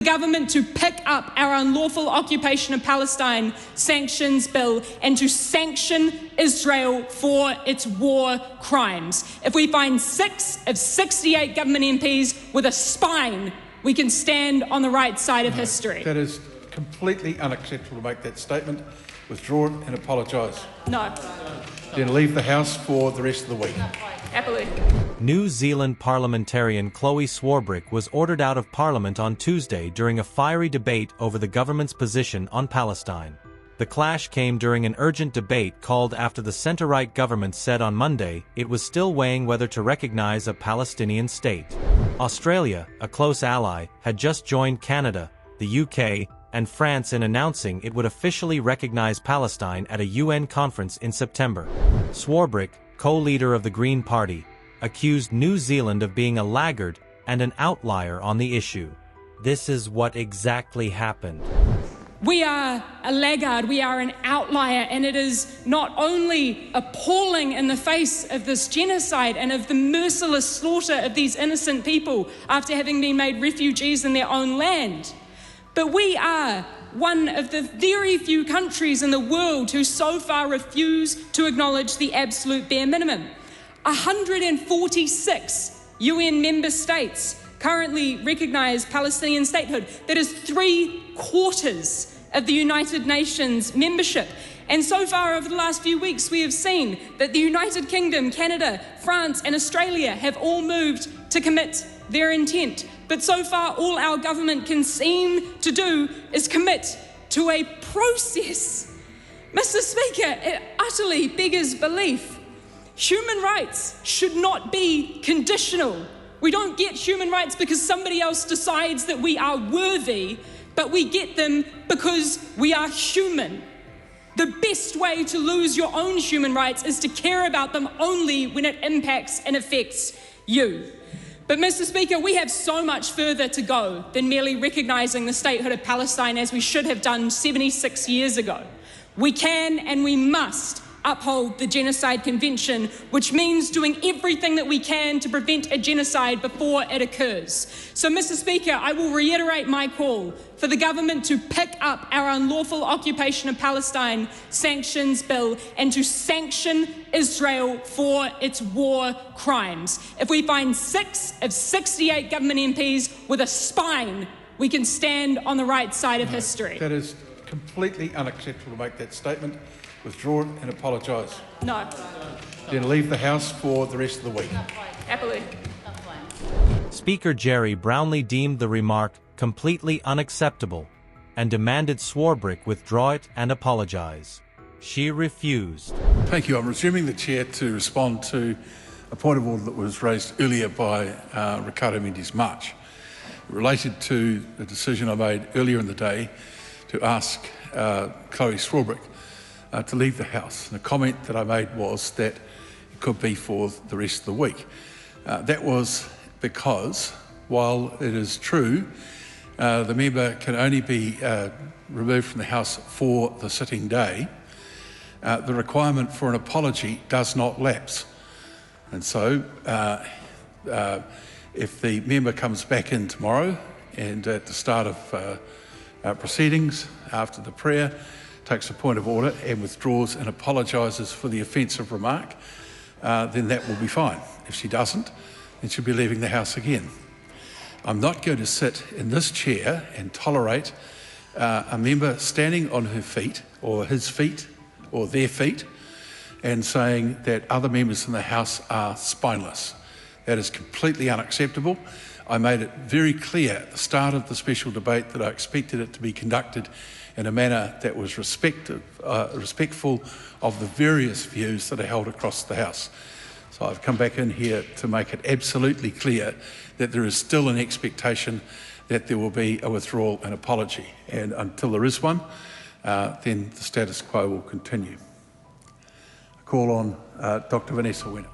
Government to pick up our unlawful occupation of Palestine sanctions bill and to sanction Israel for its war crimes. If we find 6 of 68 government MPs with a spine, we can stand on the right side of history. That is completely unacceptable to make that statement. Withdraw it and apologise. No. Then leave the House for the rest of the week. Happily. New Zealand parliamentarian Chloe Swarbrick was ordered out of Parliament on Tuesday during a fiery debate over the government's position on Palestine. The clash came during an urgent debate called after the centre-right government said on Monday it was still weighing whether to recognise a Palestinian state. Australia, a close ally, had just joined Canada, the UK, and France in announcing it would officially recognise Palestine at a UN conference in September. Swarbrick, co-leader of the Green Party, accused New Zealand of being a laggard and an outlier on the issue. This is what exactly happened. We are a laggard, we are an outlier, and it is not only appalling in the face of this genocide and of the merciless slaughter of these innocent people after having been made refugees in their own land, but we are one of the very few countries in the world who so far refuse to acknowledge the absolute bare minimum. 146 UN member states currently recognise Palestinian statehood. That is 3/4 of the United Nations membership. And so far over the last few weeks, we have seen that the United Kingdom, Canada, France and Australia have all moved to commit their intent. But so far, all our government can seem to do is commit to a process. Mr. Speaker, it utterly beggars belief. Human rights should not be conditional. We don't get human rights because somebody else decides that we are worthy, but we get them because we are human. The best way to lose your own human rights is to care about them only when it impacts and affects you. But Mr. Speaker, we have so much further to go than merely recognising the statehood of Palestine as we should have done 76 years ago. We can and we must uphold the Genocide Convention, which means doing everything that we can to prevent a genocide before it occurs. So, Mr. Speaker, I will reiterate my call for the government to pick up our unlawful occupation of Palestine sanctions bill and to sanction Israel for its war crimes. If we find 6 of 68 government MPs with a spine, we can stand on the right side of history. That is completely unacceptable to make that statement. Withdraw it and apologise. No. Then leave the House for the rest of the week. Happily. Speaker Jerry Brownlee deemed the remark completely unacceptable and demanded Swarbrick withdraw it and apologise. She refused. Thank you. I'm resuming the chair to respond to a point of order that was raised earlier by Ricardo Mendes March, related to the decision I made earlier in the day to ask Chloe Swarbrick to leave the House. And the comment that I made was that it could be for the rest of the week. That was because, while it is true, the member can only be removed from the House for the sitting day, the requirement for an apology does not lapse. And so, if the member comes back in tomorrow and at the start of proceedings after the prayer, takes a point of order and withdraws and apologises for the offensive remark, then that will be fine. If she doesn't, then she'll be leaving the House again. I'm not going to sit in this chair and tolerate a member standing on her feet, or his feet, or their feet, and saying that other members in the House are spineless. That is completely unacceptable. I made it very clear at the start of the special debate that I expected it to be conducted in a manner that was respectful of the various views that are held across the House. So I've come back in here to make it absolutely clear that there is still an expectation that there will be a withdrawal and apology. And until there is one, then the status quo will continue. I call on Dr. Vanessa Winner.